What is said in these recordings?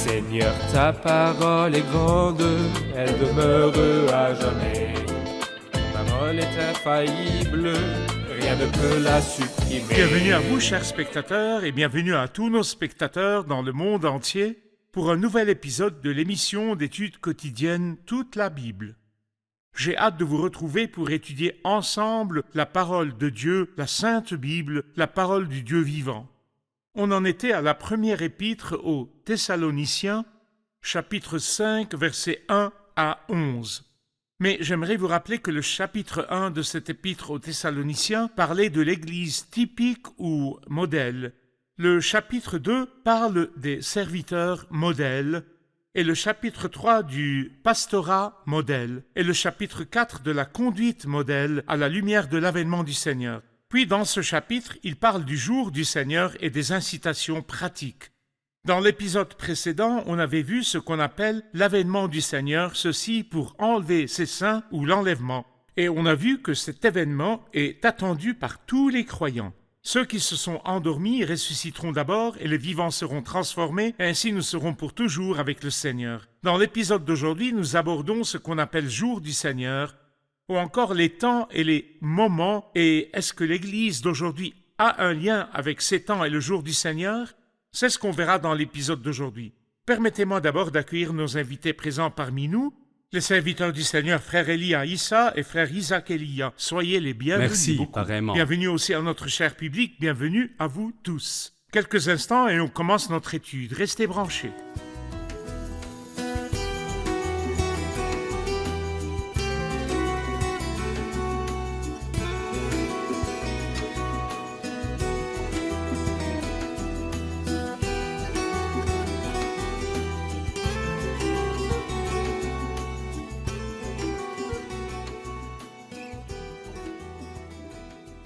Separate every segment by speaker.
Speaker 1: Seigneur, ta parole est grande, elle demeure à jamais. Ta parole est infaillible, rien ne peut la supprimer.
Speaker 2: Bienvenue à vous, chers spectateurs, et bienvenue à tous nos spectateurs dans le monde entier pour un nouvel épisode de l'émission d'études quotidiennes Toute la Bible. J'ai hâte de vous retrouver pour étudier ensemble la parole de Dieu, la Sainte Bible, la parole du Dieu vivant. On en était à la première épître aux Thessaloniciens, chapitre 5, versets 1 à 11. Mais j'aimerais vous rappeler que le chapitre 1 de cette épître aux Thessaloniciens parlait de l'Église typique ou modèle. Le chapitre 2 parle des serviteurs modèles, et le chapitre 3 du pastorat modèle, et le chapitre 4 de la conduite modèle à la lumière de l'avènement du Seigneur. Puis dans ce chapitre, il parle du jour du Seigneur et des incitations pratiques. Dans l'épisode précédent, on avait vu ce qu'on appelle l'avènement du Seigneur, ceci pour enlever ses saints ou l'enlèvement. Et on a vu que cet événement est attendu par tous les croyants. Ceux qui se sont endormis ressusciteront d'abord et les vivants seront transformés, et ainsi nous serons pour toujours avec le Seigneur. Dans l'épisode d'aujourd'hui, nous abordons ce qu'on appelle jour du Seigneur, ou encore les temps et les moments, et est-ce que l'Église d'aujourd'hui a un lien avec ces temps et le jour du Seigneur? C'est ce qu'on verra dans l'épisode d'aujourd'hui. Permettez-moi d'abord d'accueillir nos invités présents parmi nous, les serviteurs du Seigneur, frère Elia Issa et frère Isaac Elia. Soyez les bienvenus.
Speaker 3: Merci,
Speaker 2: beaucoup.
Speaker 3: pareillement.
Speaker 2: Bienvenue aussi à notre cher public, bienvenue à vous tous. Quelques instants et on commence notre étude. Restez branchés.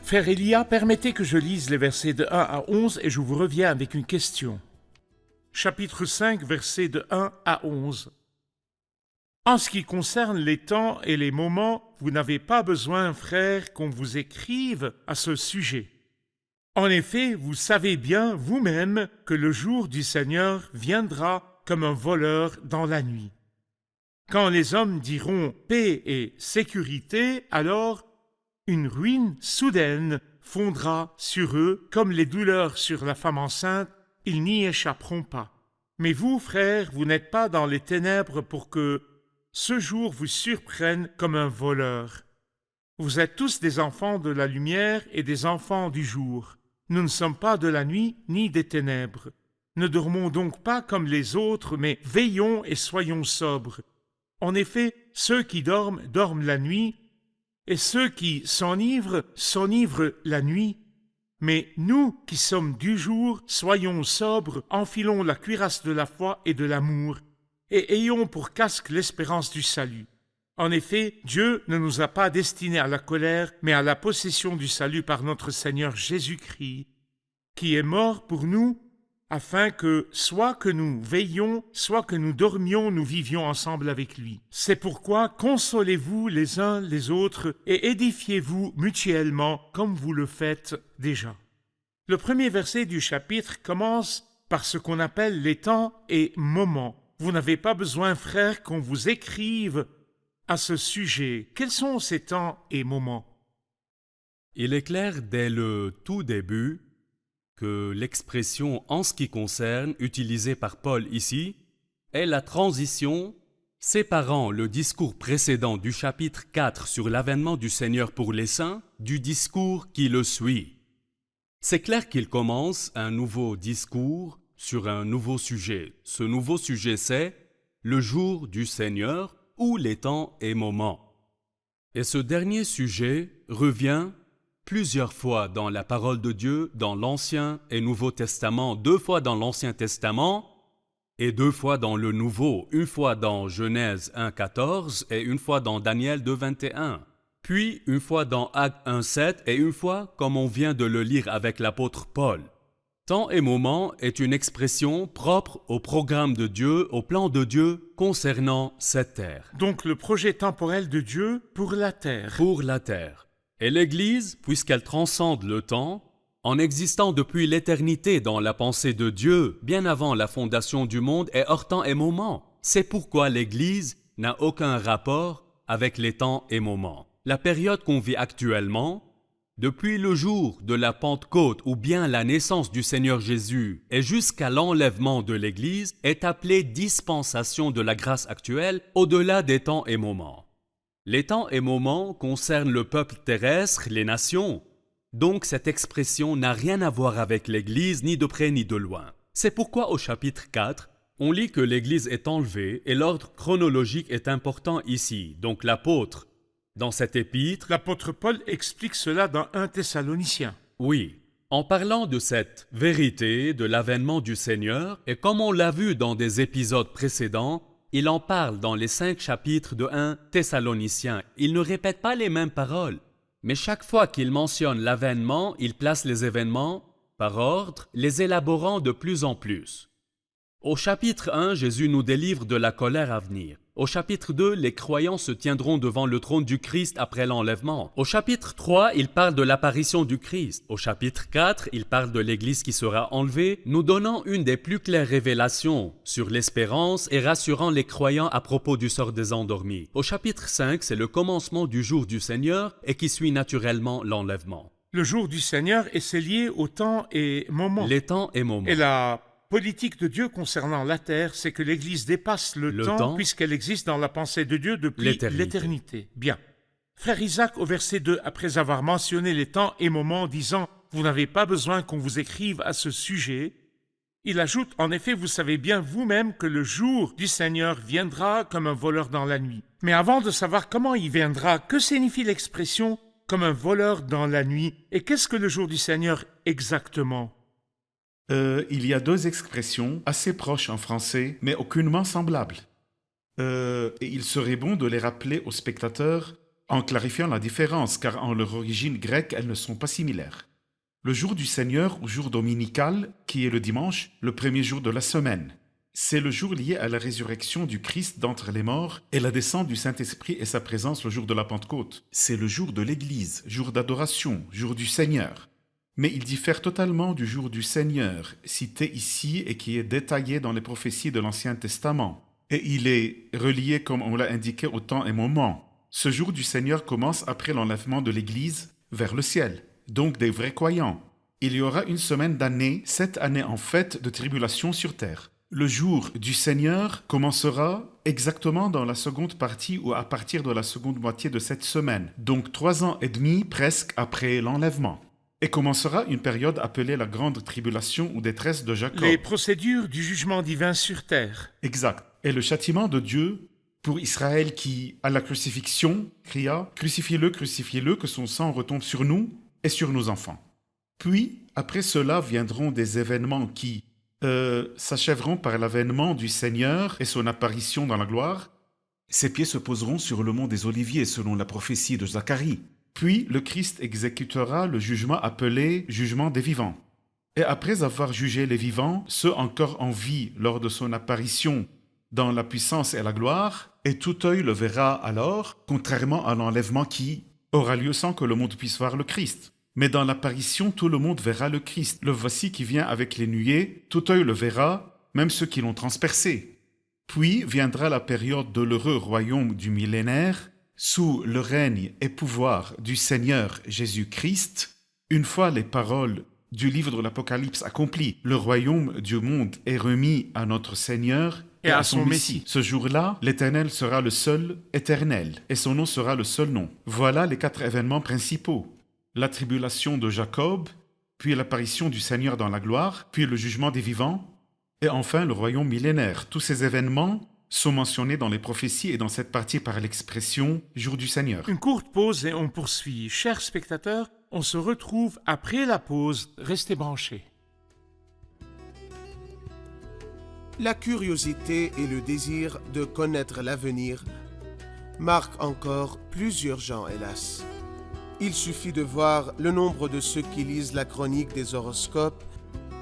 Speaker 2: Frère Elia, permettez que je lise les versets de 1 à 11 et je vous reviens avec une question. Chapitre 5, versets de 1 à 11. En ce qui concerne les temps et les moments, vous n'avez pas besoin, frères, qu'on vous écrive à ce sujet. En effet, vous savez bien vous-même que le jour du Seigneur viendra comme un voleur dans la nuit. Quand les hommes diront paix et sécurité, alors une ruine soudaine fondra sur eux, comme les douleurs sur la femme enceinte, ils n'y échapperont pas. Mais vous, frères, vous n'êtes pas dans les ténèbres pour que ce jour vous surprenne comme un voleur. Vous êtes tous des enfants de la lumière et des enfants du jour. Nous ne sommes pas de la nuit ni des ténèbres. Ne dormons donc pas comme les autres, mais veillons et soyons sobres. En effet, ceux qui dorment, dorment la nuit, et ceux qui s'enivrent, s'enivrent la nuit. Mais nous qui sommes du jour, soyons sobres, enfilons la cuirasse de la foi et de l'amour, et ayons pour casque l'espérance du salut. En effet, Dieu ne nous a pas destinés à la colère, mais à la possession du salut par notre Seigneur Jésus-Christ, qui est mort pour nous, afin que, soit que nous veillions, soit que nous dormions, nous vivions ensemble avec lui. C'est pourquoi consolez-vous les uns les autres et édifiez-vous mutuellement comme vous le faites déjà. Le premier verset du chapitre commence par ce qu'on appelle les temps et moments. Vous n'avez pas besoin, frères, qu'on vous écrive à ce sujet. Quels sont ces temps et moments?
Speaker 3: Il est clair dès le tout début que l'expression « en ce qui concerne » utilisée par Paul ici est la transition séparant le discours précédent du chapitre 4 sur l'avènement du Seigneur pour les saints du discours qui le suit. C'est clair qu'il commence un nouveau discours sur un nouveau sujet. Ce nouveau sujet, c'est le jour du Seigneur ou les temps et moments. Et ce dernier sujet revient plusieurs fois dans la parole de Dieu, dans l'Ancien et Nouveau Testament, 2 fois dans l'Ancien Testament et 2 fois dans le Nouveau, une fois dans Genèse 1,14 et une fois dans Daniel 2,21, puis une fois dans Actes 1,7 et une fois comme on vient de le lire avec l'apôtre Paul. Temps et moment est une expression propre au programme de Dieu, au plan de Dieu concernant cette terre.
Speaker 2: Donc le projet temporel de Dieu pour la terre.
Speaker 3: Pour la terre. Et l'Église, puisqu'elle transcende le temps, En existant depuis l'éternité dans la pensée de Dieu, bien avant la fondation du monde et hors temps et moment. C'est pourquoi l'Église n'a aucun rapport avec les temps et moments. La période qu'on vit actuellement, depuis le jour de la Pentecôte ou bien la naissance du Seigneur Jésus et jusqu'à l'enlèvement de l'Église, est appelée dispensation de la grâce actuelle au-delà des temps et moments. Les temps et moments concernent le peuple terrestre, les nations. Donc cette expression n'a rien à voir avec l'Église, ni de près ni de loin. C'est pourquoi au chapitre 4, on lit que l'Église est enlevée et l'ordre chronologique est important ici. Donc l'apôtre, dans cet épître,
Speaker 2: L'apôtre Paul explique cela dans 1 Thessaloniciens.
Speaker 3: oui, en parlant de cette vérité de l'avènement du Seigneur, et comme on l'a vu dans des épisodes précédents, il en parle dans les 5 chapitres de 1 Thessaloniciens. Il ne répète pas les mêmes paroles, mais chaque fois qu'il mentionne l'avènement, il place les événements par ordre, les élaborant de plus en plus. Au chapitre 1, Jésus nous délivre de la colère à venir. Au chapitre 2, les croyants se tiendront devant le trône du Christ après l'enlèvement. Au chapitre 3, il parle de l'apparition du Christ. Au chapitre 4, il parle de l'Église qui sera enlevée, nous donnant une des plus claires révélations sur l'espérance et rassurant les croyants à propos du sort des endormis. Au chapitre 5, c'est le commencement du jour du Seigneur et qui suit naturellement l'enlèvement.
Speaker 2: Le jour du Seigneur, et c'est lié au temps et moment.
Speaker 3: Les temps et moments.
Speaker 2: Et la politique de Dieu concernant la terre, c'est que l'Église dépasse le temps puisqu'elle existe dans la pensée de Dieu depuis l'éternité. Bien. Frère Isaac, au verset 2, après avoir mentionné les temps et moments, disant « Vous n'avez pas besoin qu'on vous écrive à ce sujet », il ajoute « En effet, vous savez bien vous-même que le jour du Seigneur viendra comme un voleur dans la nuit. » Mais avant de savoir comment il viendra, que signifie l'expression « comme un voleur dans la nuit » et qu'est-ce que le jour du Seigneur exactement ?
Speaker 4: Il y a 2 expressions assez proches en français, mais aucunement semblables. Et il serait bon de les rappeler aux spectateurs en clarifiant la différence, car en leur origine grecque, elles ne sont pas similaires. Le jour du Seigneur ou jour dominical, qui est le dimanche, le premier jour de la semaine. C'est le jour lié à la résurrection du Christ d'entre les morts et la descente du Saint-Esprit et sa présence le jour de la Pentecôte. C'est le jour de l'Église, jour d'adoration, jour du Seigneur. Mais il diffère totalement du jour du Seigneur, cité ici et qui est détaillé dans les prophéties de l'Ancien Testament. Et il est relié, comme on l'a indiqué, au temps et moment. Ce jour du Seigneur commence après l'enlèvement de l'Église vers le ciel, donc des vrais croyants. Il y aura une semaine d'années, 7 années en fait, de tribulation sur terre. Le jour du Seigneur commencera exactement dans la seconde partie ou à partir de la seconde moitié de cette semaine, donc 3 ans et demi presque après l'enlèvement. Et commencera une période appelée la grande tribulation ou détresse de Jacob.
Speaker 2: Les procédures du jugement divin sur terre.
Speaker 4: Exact. Et le châtiment de Dieu pour Israël qui, à la crucifixion, cria « Crucifiez-le, crucifiez-le, que son sang retombe sur nous et sur nos enfants. » Puis, après cela, viendront des événements qui s'achèveront par l'avènement du Seigneur et son apparition dans la gloire. Ses pieds se poseront sur le mont des Oliviers, selon la prophétie de Zacharie. Puis le Christ exécutera le jugement appelé jugement des vivants. Et après avoir jugé les vivants, ceux encore en vie lors de son apparition dans la puissance et la gloire, et tout œil le verra alors, contrairement à l'enlèvement qui aura lieu sans que le monde puisse voir le Christ. Mais dans l'apparition, tout le monde verra le Christ. Le voici qui vient avec les nuées, tout œil le verra, même ceux qui l'ont transpercé. Puis viendra la période de l'heureux royaume du millénaire, sous le règne et pouvoir du Seigneur Jésus-Christ. Une fois les paroles du livre de l'Apocalypse accomplies, le royaume du monde est remis à notre Seigneur et à son Messie. Ce jour-là, l'Éternel sera le seul éternel, et son nom sera le seul nom. Voilà les 4 événements principaux. La tribulation de Jacob, puis l'apparition du Seigneur dans la gloire, puis le jugement des vivants, et enfin le royaume millénaire. Tous ces événements sont mentionnés dans les prophéties et dans cette partie par l'expression « jour du Seigneur ».
Speaker 2: Une courte pause et on poursuit. Chers spectateurs, on se retrouve après la pause. Restez branchés.
Speaker 5: La curiosité et le désir de connaître l'avenir marquent encore plusieurs gens, hélas. Il suffit de voir le nombre de ceux qui lisent la chronique des horoscopes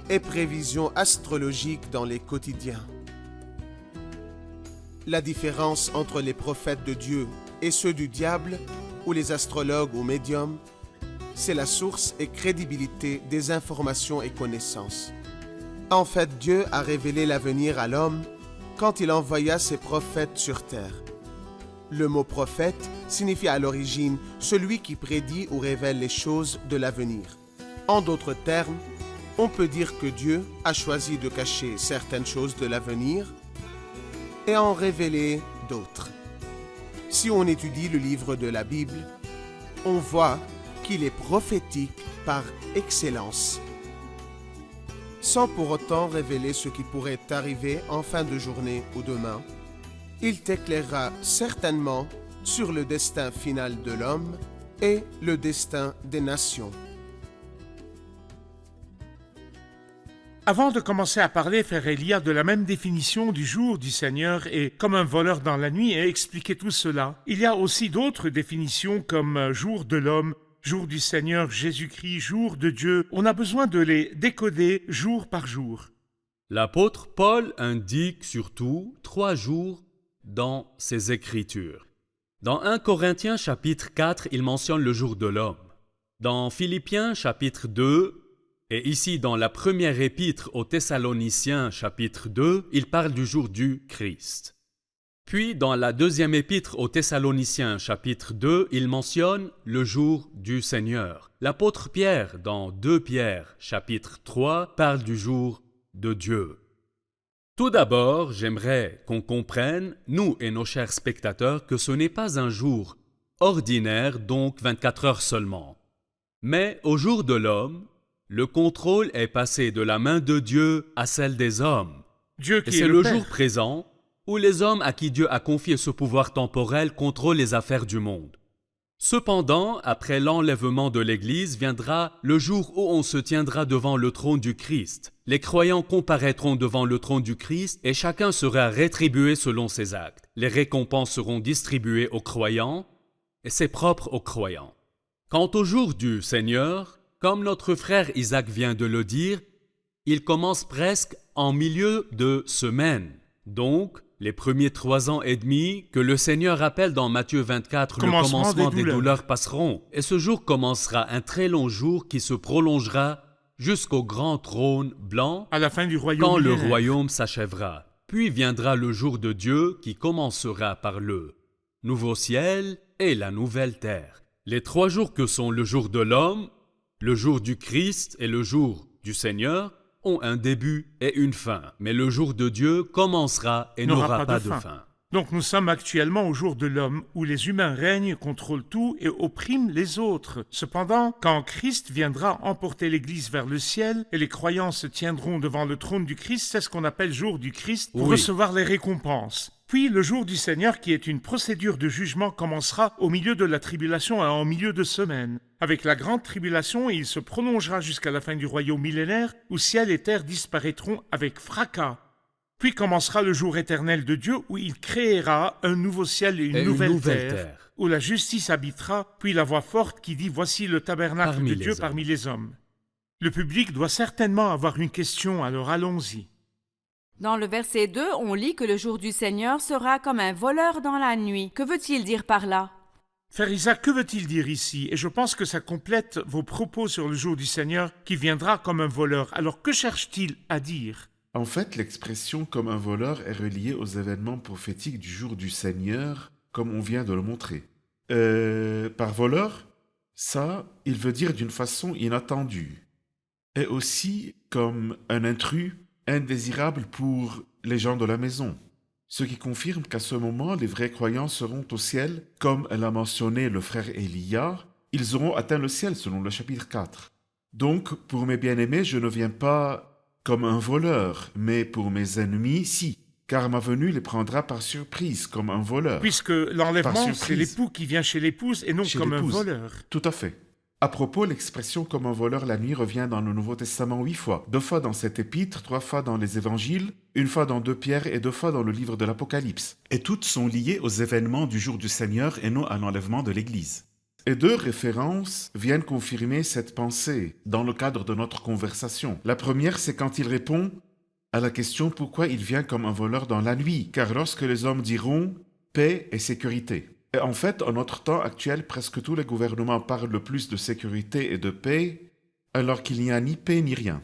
Speaker 5: et prévisions astrologiques dans les quotidiens. La différence entre les prophètes de Dieu et ceux du diable, ou les astrologues ou médiums, c'est la source et crédibilité des informations et connaissances. En fait, Dieu a révélé l'avenir à l'homme quand il envoya ses prophètes sur terre. Le mot prophète signifie à l'origine celui qui prédit ou révèle les choses de l'avenir. En d'autres termes, on peut dire que Dieu a choisi de cacher certaines choses de l'avenir et en révéler d'autres. Si on étudie le livre de la Bible, on voit qu'il est prophétique par excellence, sans pour autant révéler ce qui pourrait arriver en fin de journée ou demain. Il t'éclairera certainement sur le destin final de l'homme et le destin des nations.
Speaker 2: Avant de commencer à parler, frère Elia, de la même définition du jour du Seigneur et comme un voleur dans la nuit et expliquer tout cela, il y a aussi d'autres définitions comme jour de l'homme, jour du Seigneur, Jésus-Christ, jour de Dieu. On a besoin de les décoder jour par jour.
Speaker 3: L'apôtre Paul indique surtout 3 jours dans ses Écritures. Dans 1 Corinthiens chapitre 4, il mentionne le jour de l'homme. Dans Philippiens chapitre 2, et ici dans la première épître aux Thessaloniciens chapitre 2, il parle du jour du Christ. Puis dans la deuxième épître aux Thessaloniciens chapitre 2, il mentionne le jour du Seigneur. L'apôtre Pierre dans 2 Pierre chapitre 3 parle du jour de Dieu. Tout d'abord, j'aimerais qu'on comprenne, nous et nos chers spectateurs, que ce n'est pas un jour ordinaire, donc 24 heures seulement. Mais au jour de l'homme, le contrôle est passé de la main de Dieu à celle des hommes.
Speaker 2: Dieu
Speaker 3: Et
Speaker 2: qui
Speaker 3: c'est
Speaker 2: est
Speaker 3: le
Speaker 2: Père.
Speaker 3: jour présent où les hommes à qui Dieu a confié ce pouvoir temporel contrôlent les affaires du monde. Cependant, après l'enlèvement de l'Église, viendra le jour où on se tiendra devant le trône du Christ. Les croyants comparaîtront devant le trône du Christ et chacun sera rétribué selon ses actes. Les récompenses seront distribuées aux croyants et c'est propre aux croyants. Quant au jour du Seigneur, comme notre frère Isaac vient de le dire, il commence presque en milieu de semaine. Donc, les premiers 3 ans et demi que le Seigneur appelle dans Matthieu 24 le commencement des douleurs passeront. Et ce jour commencera un très long jour qui se prolongera jusqu'au grand trône blanc
Speaker 2: À la fin du royaume
Speaker 3: quand le
Speaker 2: millénaire.
Speaker 3: royaume s'achèvera. Puis viendra le jour de Dieu qui commencera par le nouveau ciel et la nouvelle terre. Les 3 jours que sont le jour de l'homme, le jour du Christ et le jour du Seigneur ont un début et une fin. Mais le jour de Dieu commencera et n'aura pas de fin.
Speaker 2: Donc nous sommes actuellement au jour de l'homme où les humains règnent, contrôlent tout et oppriment les autres. Cependant, quand Christ viendra emporter l'Église vers le ciel et les croyants se tiendront devant le trône du Christ, c'est ce qu'on appelle jour du Christ pour
Speaker 3: Oui.
Speaker 2: recevoir les récompenses. Puis le jour du Seigneur, qui est une procédure de jugement, commencera au milieu de la tribulation et en milieu de semaine. Avec la grande tribulation, il se prolongera jusqu'à la fin du royaume millénaire, où ciel et terre disparaîtront avec fracas. Puis commencera le jour éternel de Dieu, où il créera un nouveau ciel et une nouvelle terre, où la justice habitera, puis la voix forte qui dit « Voici le tabernacle
Speaker 3: Parmi
Speaker 2: de
Speaker 3: les
Speaker 2: Dieu
Speaker 3: hommes.
Speaker 2: parmi les hommes ». Le public doit certainement avoir une question, alors allons-y.
Speaker 6: Dans le verset 2, on lit que le jour du Seigneur sera comme un voleur dans la nuit. Que veut-il dire par là?
Speaker 2: Frère Isaac, que veut-il dire ici? Et je pense que ça complète vos propos sur le jour du Seigneur qui viendra comme un voleur. Alors que cherche-t-il à dire?
Speaker 4: En fait, l'expression comme un voleur est reliée aux événements prophétiques du jour du Seigneur, comme on vient de le montrer. Par voleur, ça, il veut dire d'une façon inattendue. Et aussi comme un intrus indésirable pour les gens de la maison. Ce qui confirme qu'à ce moment, les vrais croyants seront au ciel, comme l'a mentionné le frère Elia, ils auront atteint le ciel selon le chapitre 4. Donc, pour mes bien-aimés, je ne viens pas comme un voleur, mais pour mes ennemis, si, car ma venue les prendra par surprise, comme un voleur.
Speaker 2: Puisque
Speaker 4: Par
Speaker 2: l'enlèvement,
Speaker 4: surprise.
Speaker 2: c'est l'époux qui vient chez l'épouse et non
Speaker 4: Chez
Speaker 2: comme un
Speaker 4: l'épouse.
Speaker 2: voleur.
Speaker 4: Tout à fait. À propos, l'expression comme un voleur la nuit revient dans le Nouveau Testament 8 fois. 2 fois dans cet épître, 3 fois dans les évangiles, 1 fois dans 2 Pierre et 2 fois dans le livre de l'Apocalypse. Et toutes sont liées aux événements du jour du Seigneur et non à l'enlèvement de l'Église. Et 2 références viennent confirmer cette pensée dans le cadre de notre conversation. La première, c'est quand il répond à la question pourquoi il vient comme un voleur dans la nuit, car lorsque les hommes diront paix et sécurité. Et en fait, en notre temps actuel, presque tous les gouvernements parlent le plus de sécurité et de paix, alors qu'il n'y a ni paix ni rien.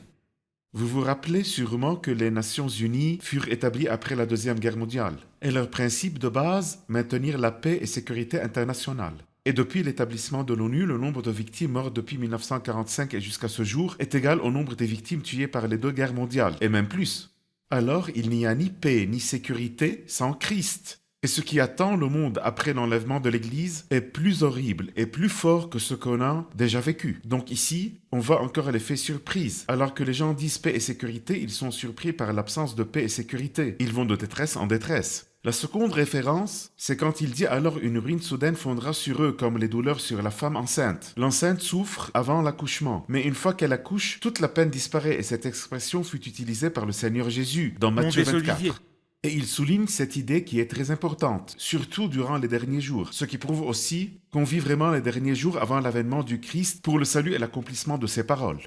Speaker 4: Vous vous rappelez sûrement que les Nations Unies furent établies après la Deuxième Guerre mondiale, et leur principe de base, maintenir la paix et sécurité internationale. Et depuis l'établissement de l'ONU, le nombre de victimes mortes depuis 1945 et jusqu'à ce jour est égal au nombre des victimes tuées par les deux guerres mondiales, et même plus. Alors, il n'y a ni paix ni sécurité sans Christ. Et ce qui attend le monde après l'enlèvement de l'Église est plus horrible et plus fort que ce qu'on a déjà vécu. Donc ici, on voit encore l'effet surprise. Alors que les gens disent paix et sécurité, ils sont surpris par l'absence de paix et sécurité. Ils vont de détresse en détresse. La seconde référence, c'est quand il dit alors une ruine soudaine fondra sur eux comme les douleurs sur la femme enceinte. L'enceinte souffre avant l'accouchement, mais une fois qu'elle accouche, toute la peine disparaît et cette expression fut utilisée par le Seigneur Jésus dans Matthieu 24. Et il souligne cette idée qui est très importante, surtout durant les derniers jours, ce qui prouve aussi qu'on vit vraiment les derniers jours avant l'avènement du Christ pour le salut et l'accomplissement de ses paroles.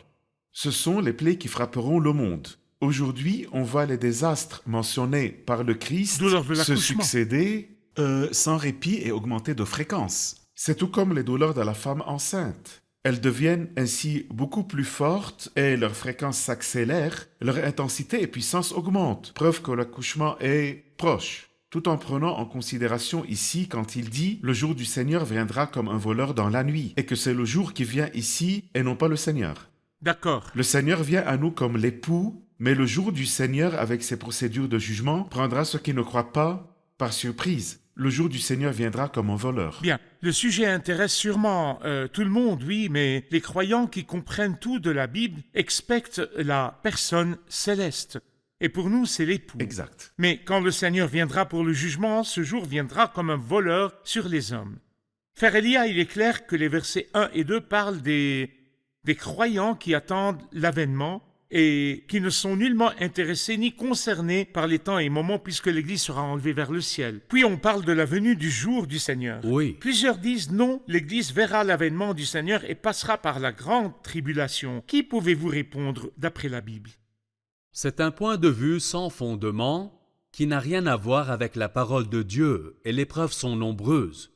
Speaker 4: Ce sont les plaies qui frapperont le monde. Aujourd'hui, on voit les désastres mentionnés par le Christ se succéder sans répit et augmenter de fréquence. C'est tout comme les douleurs de la femme enceinte. Elles deviennent ainsi beaucoup plus fortes et leur fréquence s'accélère, leur intensité et puissance augmentent, preuve que l'accouchement est proche. Tout en prenant en considération ici quand il dit « Le jour du Seigneur viendra comme un voleur dans la nuit » et que c'est le jour qui vient ici et non pas le Seigneur.
Speaker 2: D'accord.
Speaker 4: Le Seigneur vient à nous comme l'époux, mais le jour du Seigneur avec ses procédures de jugement prendra ceux qui ne croient pas par surprise. Le jour du Seigneur viendra comme un voleur.
Speaker 2: Bien, le sujet intéresse sûrement tout le monde, oui, mais les croyants qui comprennent tout de la Bible expectent la personne céleste. Et pour nous, c'est l'époux.
Speaker 4: Exact.
Speaker 2: Mais quand le Seigneur viendra pour le jugement, ce jour viendra comme un voleur sur les hommes. Frère Elia, il est clair que les versets 1 et 2 parlent des croyants qui attendent l'avènement et qui ne sont nullement intéressés ni concernés par les temps et moments puisque l'Église sera enlevée vers le ciel. Puis on parle de la venue du jour du Seigneur.
Speaker 3: Oui.
Speaker 2: Plusieurs disent non, l'Église verra l'avènement du Seigneur et passera par la grande tribulation. Qui pouvez-vous répondre d'après la Bible?
Speaker 3: C'est un point de vue sans fondement qui n'a rien à voir avec la parole de Dieu et les preuves sont nombreuses.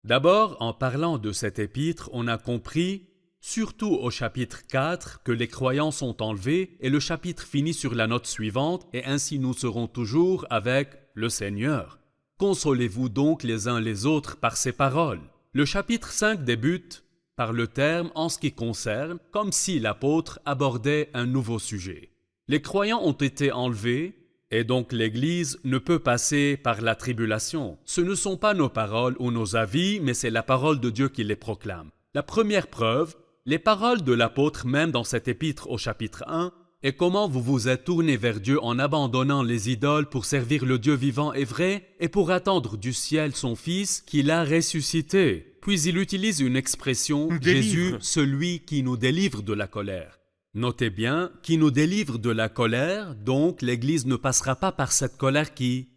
Speaker 3: D'abord, en parlant de cet épître, on a compris surtout au chapitre 4, que les croyants sont enlevés et le chapitre finit sur la note suivante et ainsi nous serons toujours avec le Seigneur. Consolez-vous donc les uns les autres par ces paroles. Le chapitre 5 débute par le terme « en ce qui concerne » comme si l'apôtre abordait un nouveau sujet. Les croyants ont été enlevés et donc l'Église ne peut passer par la tribulation. Ce ne sont pas nos paroles ou nos avis, mais c'est la parole de Dieu qui les proclame. La première preuve, les paroles de l'apôtre même dans cet épître au chapitre 1 et comment vous vous êtes tournés vers Dieu en abandonnant les idoles pour servir le Dieu vivant et vrai et pour attendre du ciel son Fils qu'il a ressuscité. Puis il utilise une expression « Jésus, celui qui nous délivre de la colère ». Notez bien, qui nous délivre de la colère, donc l'Église ne passera pas par cette colère qui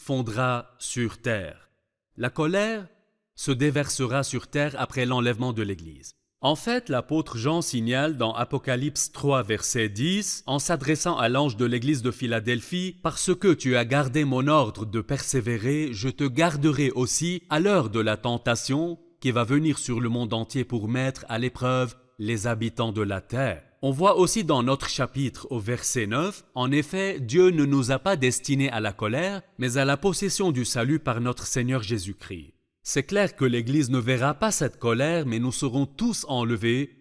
Speaker 3: fondra sur terre. La colère se déversera sur terre après l'enlèvement de l'Église. En fait, l'apôtre Jean signale dans Apocalypse 3, verset 10, en s'adressant à l'ange de l'église de Philadelphie, « Parce que tu as gardé mon ordre de persévérer, je te garderai aussi à l'heure de la tentation qui va venir sur le monde entier pour mettre à l'épreuve les habitants de la terre. » On voit aussi dans notre chapitre au verset 9, en effet, Dieu ne nous a pas destinés à la colère, mais à la possession du salut par notre Seigneur Jésus-Christ. C'est clair que l'Église ne verra pas cette colère, mais nous serons tous enlevés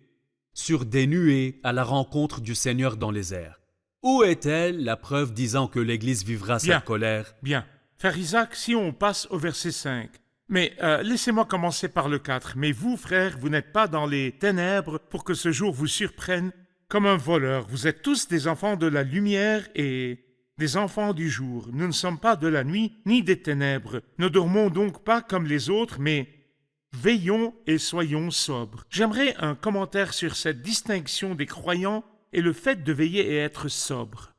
Speaker 3: sur des nuées à la rencontre du Seigneur dans les airs. Où est-elle la preuve disant que l'Église vivra cette colère?
Speaker 2: Bien. Frère Isaac, si on passe au verset 5. Mais laissez-moi commencer par le 4. Mais vous, frères, vous n'êtes pas dans les ténèbres pour que ce jour vous surprenne comme un voleur. Vous êtes tous des enfants de la lumière et des enfants du jour. Nous ne sommes pas de la nuit ni des ténèbres. Ne dormons donc pas comme les autres, mais veillons et soyons sobres. J'aimerais un commentaire sur cette distinction des croyants et le fait de veiller et être sobre.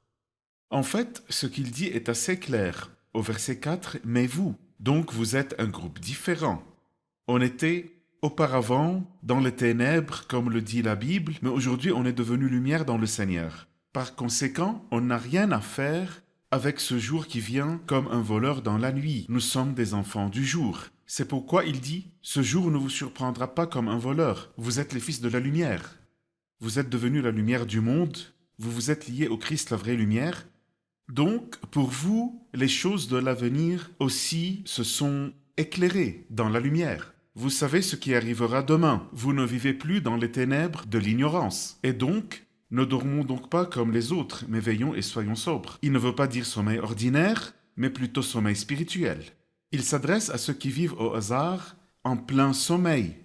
Speaker 4: En fait, ce qu'il dit est assez clair. Au verset 4, « Mais vous, donc vous êtes un groupe différent. On était auparavant dans les ténèbres, comme le dit la Bible, mais aujourd'hui on est devenu lumière dans le Seigneur. Par conséquent, on n'a rien à faire avec ce jour qui vient comme un voleur dans la nuit. Nous sommes des enfants du jour. C'est pourquoi il dit, « Ce jour ne vous surprendra pas comme un voleur. Vous êtes les fils de la lumière. Vous êtes devenus la lumière du monde. Vous vous êtes liés au Christ, la vraie lumière. Donc, pour vous, les choses de l'avenir aussi se sont éclairées dans la lumière. Vous savez ce qui arrivera demain. Vous ne vivez plus dans les ténèbres de l'ignorance. Et donc, ne dormons donc pas comme les autres, mais veillons et soyons sobres. » Il ne veut pas dire sommeil ordinaire, mais plutôt sommeil spirituel. Il s'adresse à ceux qui vivent au hasard, en plein sommeil,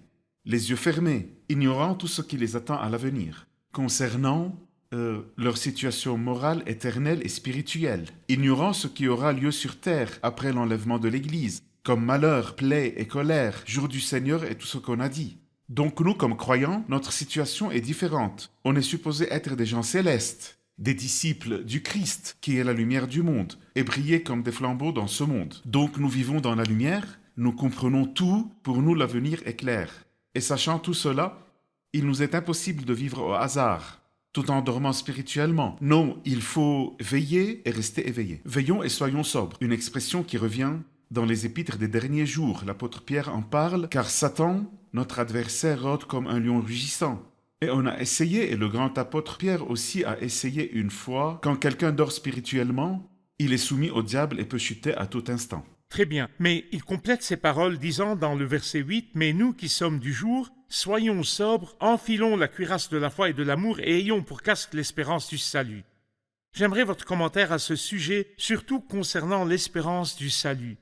Speaker 4: les yeux fermés, ignorant tout ce qui les attend à l'avenir, concernant leur situation morale, éternelle et spirituelle, ignorant ce qui aura lieu sur terre après l'enlèvement de l'Église, comme malheur, plaie et colère, jour du Seigneur et tout ce qu'on a dit. Donc nous, comme croyants, notre situation est différente. On est supposé être des gens célestes, des disciples du Christ, qui est la lumière du monde, et briller comme des flambeaux dans ce monde. Donc nous vivons dans la lumière, nous comprenons tout, pour nous l'avenir est clair. Et sachant tout cela, il nous est impossible de vivre au hasard, tout en dormant spirituellement. Non, il faut veiller et rester éveillé. Veillons et soyons sobres, une expression qui revient dans les épîtres des derniers jours. L'apôtre Pierre en parle, car Satan, notre adversaire, rôde comme un lion rugissant. Et on a essayé, et le grand apôtre Pierre aussi a essayé une fois, quand quelqu'un dort spirituellement, il est soumis au diable et peut chuter à tout instant.
Speaker 2: Très bien, mais il complète ses paroles disant dans le verset 8, « Mais nous qui sommes du jour, soyons sobres, enfilons la cuirasse de la foi et de l'amour et ayons pour casque l'espérance du salut. » J'aimerais votre commentaire à ce sujet, surtout concernant l'espérance du salut.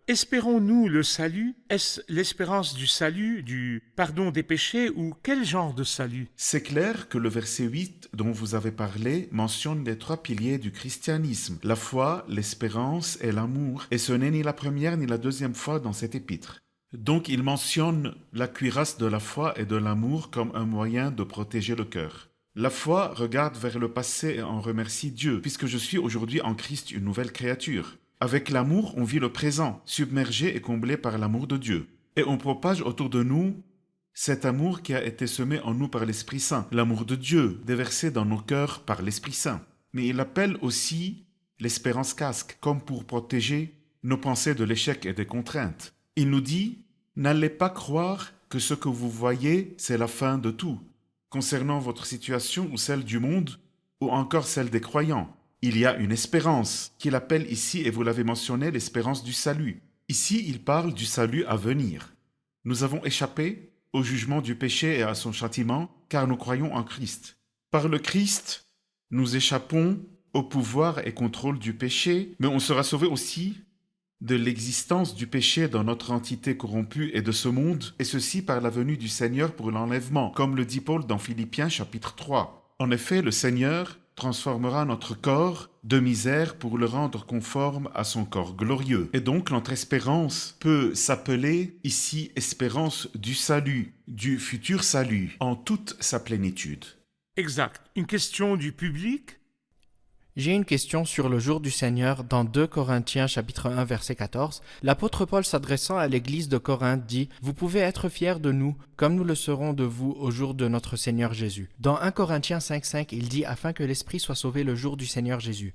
Speaker 2: Espérons-nous le salut? Est-ce l'espérance du salut, du pardon des péchés ou quel genre de salut?
Speaker 4: C'est clair que le verset 8 dont vous avez parlé mentionne les 3 piliers du christianisme, la foi, l'espérance et l'amour, et ce n'est ni la première ni la deuxième fois dans cet épître. Donc il mentionne la cuirasse de la foi et de l'amour comme un moyen de protéger le cœur. La foi regarde vers le passé et en remercie Dieu, puisque je suis aujourd'hui en Christ une nouvelle créature. Avec l'amour, on vit le présent, submergé et comblé par l'amour de Dieu. Et on propage autour de nous cet amour qui a été semé en nous par l'Esprit Saint, l'amour de Dieu, déversé dans nos cœurs par l'Esprit Saint. Mais il appelle aussi l'espérance casque, comme pour protéger nos pensées de l'échec et des contraintes. Il nous dit, n'allez pas croire que ce que vous voyez, c'est la fin de tout. Concernant votre situation ou celle du monde, ou encore celle des croyants, il y a une espérance qu'il appelle ici, et vous l'avez mentionné, l'espérance du salut. Ici, il parle du salut à venir. Nous avons échappé au jugement du péché et à son châtiment, car nous croyons en Christ. Par le Christ, nous échappons au pouvoir et contrôle du péché, mais on sera sauvé aussi de l'existence du péché dans notre entité corrompue et de ce monde, et ceci par la venue du Seigneur pour l'enlèvement, comme le dit Paul dans Philippiens chapitre 3. En effet, le Seigneur transformera notre corps de misère pour le rendre conforme à son corps glorieux. Et donc notre espérance peut s'appeler ici espérance du salut, du futur salut, en toute sa plénitude.
Speaker 2: Exact. Une question du public?
Speaker 7: J'ai une question sur le jour du Seigneur dans 2 Corinthiens chapitre 1 verset 14. L'apôtre Paul s'adressant à l'église de Corinthe dit « Vous pouvez être fiers de nous, comme nous le serons de vous au jour de notre Seigneur Jésus. » Dans 1 Corinthiens 5.5, il dit « Afin que l'Esprit soit sauvé le jour du Seigneur Jésus. »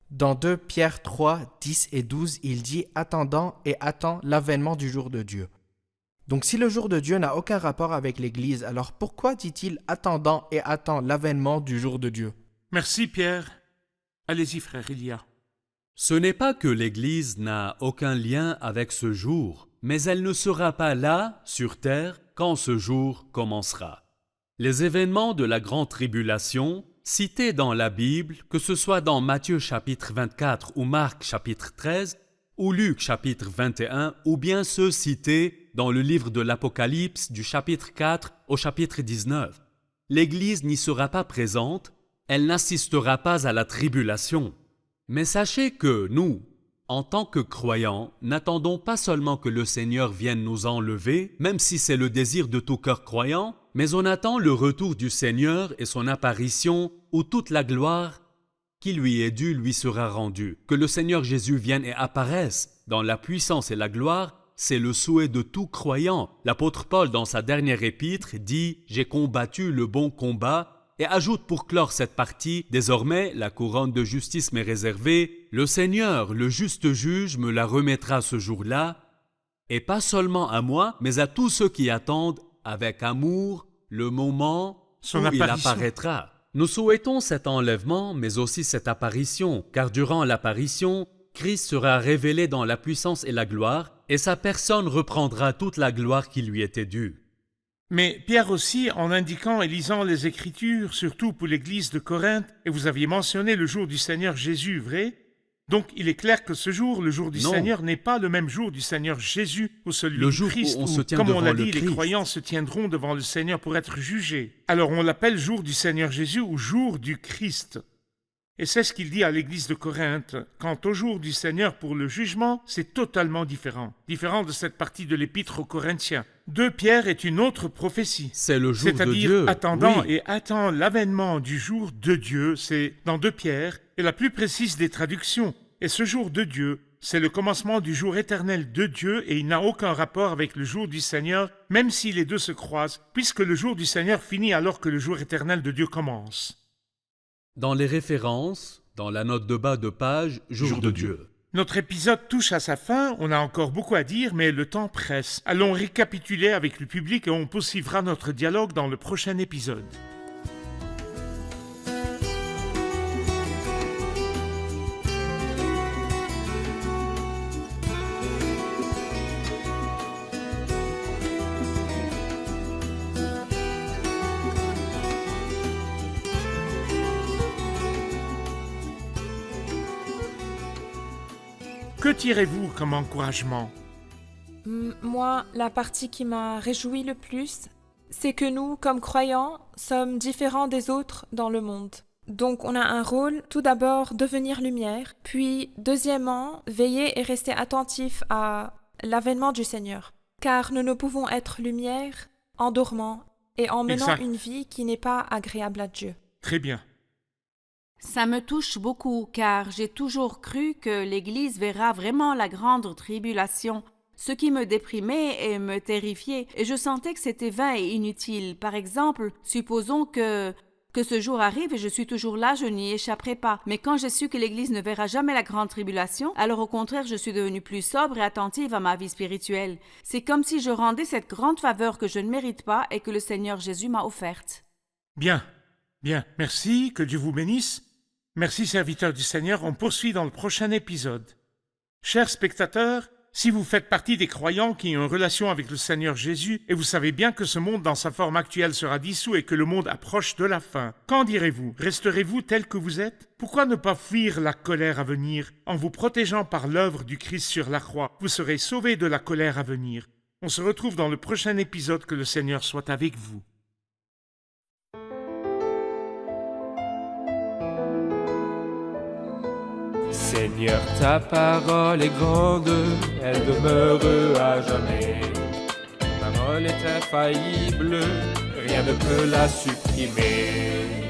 Speaker 7: Dans 2 Pierre 3, 10 et 12, il dit « Attendant et attend l'avènement du jour de Dieu. » Donc si le jour de Dieu n'a aucun rapport avec l'église, alors pourquoi dit-il « Attendant et attend l'avènement du jour de Dieu » ?
Speaker 2: Merci Pierre. Allez-y, frère Elia.
Speaker 3: Ce n'est pas que l'Église n'a aucun lien avec ce jour, mais elle ne sera pas là, sur terre, quand ce jour commencera. Les événements de la grande tribulation, cités dans la Bible, que ce soit dans Matthieu chapitre 24 ou Marc chapitre 13, ou Luc chapitre 21, ou bien ceux cités dans le livre de l'Apocalypse du chapitre 4 au chapitre 19. L'Église n'y sera pas présente, elle n'assistera pas à la tribulation. Mais sachez que nous, en tant que croyants, n'attendons pas seulement que le Seigneur vienne nous enlever, même si c'est le désir de tout cœur croyant, mais on attend le retour du Seigneur et son apparition où toute la gloire qui lui est due lui sera rendue. Que le Seigneur Jésus vienne et apparaisse dans la puissance et la gloire, c'est le souhait de tout croyant. L'apôtre Paul, dans sa dernière épître, dit « J'ai combattu le bon combat » et ajoute pour clore cette partie, « Désormais, la couronne de justice m'est réservée. Le Seigneur, le juste juge, me la remettra ce jour-là, Et pas seulement à moi, mais à tous ceux qui attendent avec amour le moment
Speaker 2: Son
Speaker 3: où il
Speaker 2: apparition.
Speaker 3: apparaîtra. Nous souhaitons cet enlèvement, mais aussi cette apparition, car durant l'apparition, Christ sera révélé dans la puissance et la gloire, et sa personne reprendra toute la gloire qui lui était due.
Speaker 2: Mais Pierre aussi, en indiquant et lisant les Écritures, surtout pour l'église de Corinthe, et vous aviez mentionné le jour du Seigneur Jésus, vrai? Donc il est clair que ce jour, le jour du
Speaker 3: Non.
Speaker 2: Seigneur, n'est pas le même jour du Seigneur Jésus ou celui
Speaker 3: Le
Speaker 2: du
Speaker 3: jour où
Speaker 2: Christ,
Speaker 3: on se tient
Speaker 2: comme on
Speaker 3: devant
Speaker 2: l'a
Speaker 3: le
Speaker 2: dit, les
Speaker 3: Christ.
Speaker 2: croyants se tiendront devant le Seigneur pour être jugés. Alors on l'appelle jour du Seigneur Jésus ou jour du Christ. Et c'est ce qu'il dit à l'église de Corinthe. Quant au jour du Seigneur pour le jugement, c'est totalement différent. Différent de cette partie de l'épître aux Corinthiens. 2 Pierre est une autre prophétie.
Speaker 3: C'est le jour de
Speaker 2: C'est-à-dire
Speaker 3: Dieu.
Speaker 2: attendant
Speaker 3: Oui.
Speaker 2: et attend l'avènement du jour de Dieu, c'est dans 2 Pierre, et la plus précise des traductions. Et ce jour de Dieu, c'est le commencement du jour éternel de Dieu et il n'a aucun rapport avec le jour du Seigneur, même si les deux se croisent, puisque le jour du Seigneur finit alors que le jour éternel de Dieu commence.
Speaker 3: Dans les références, dans la note de bas de page, jour de Dieu.
Speaker 2: Notre épisode touche à sa fin, on a encore beaucoup à dire, mais le temps presse. Allons récapituler avec le public et on poursuivra notre dialogue dans le prochain épisode. Que tirez-vous comme encouragement?
Speaker 8: Moi, la partie qui m'a réjoui le plus, c'est que nous, comme croyants, sommes différents des autres dans le monde. Donc on a un rôle, tout d'abord, devenir lumière, puis deuxièmement, veiller et rester attentif à l'avènement du Seigneur. Car nous ne pouvons être lumière en dormant et en menant
Speaker 2: Exact.
Speaker 8: une vie qui n'est pas agréable à Dieu.
Speaker 2: Très bien.
Speaker 6: Ça me touche beaucoup car j'ai toujours cru que l'Église verra vraiment la grande tribulation, ce qui me déprimait et me terrifiait, et je sentais que c'était vain et inutile. Par exemple, supposons que ce jour arrive et je suis toujours là, je n'y échapperai pas. Mais quand j'ai su que l'Église ne verra jamais la grande tribulation, alors au contraire, je suis devenue plus sobre et attentive à ma vie spirituelle. C'est comme si je rendais cette grande faveur que je ne mérite pas et que le Seigneur Jésus m'a offerte.
Speaker 2: Bien, bien. Merci, que Dieu vous bénisse. Merci, serviteurs du Seigneur. On poursuit dans le prochain épisode. Chers spectateurs, si vous faites partie des croyants qui ont une relation avec le Seigneur Jésus et vous savez bien que ce monde dans sa forme actuelle sera dissous et que le monde approche de la fin, qu'en direz-vous? Resterez-vous tel que vous êtes? Pourquoi ne pas fuir la colère à venir? En vous protégeant par l'œuvre du Christ sur la croix, vous serez sauvés de la colère à venir. On se retrouve dans le prochain épisode. Que le Seigneur soit avec vous.
Speaker 1: Seigneur, ta parole est grande, elle demeure à jamais. Ta parole est infaillible, rien ne peut la supprimer.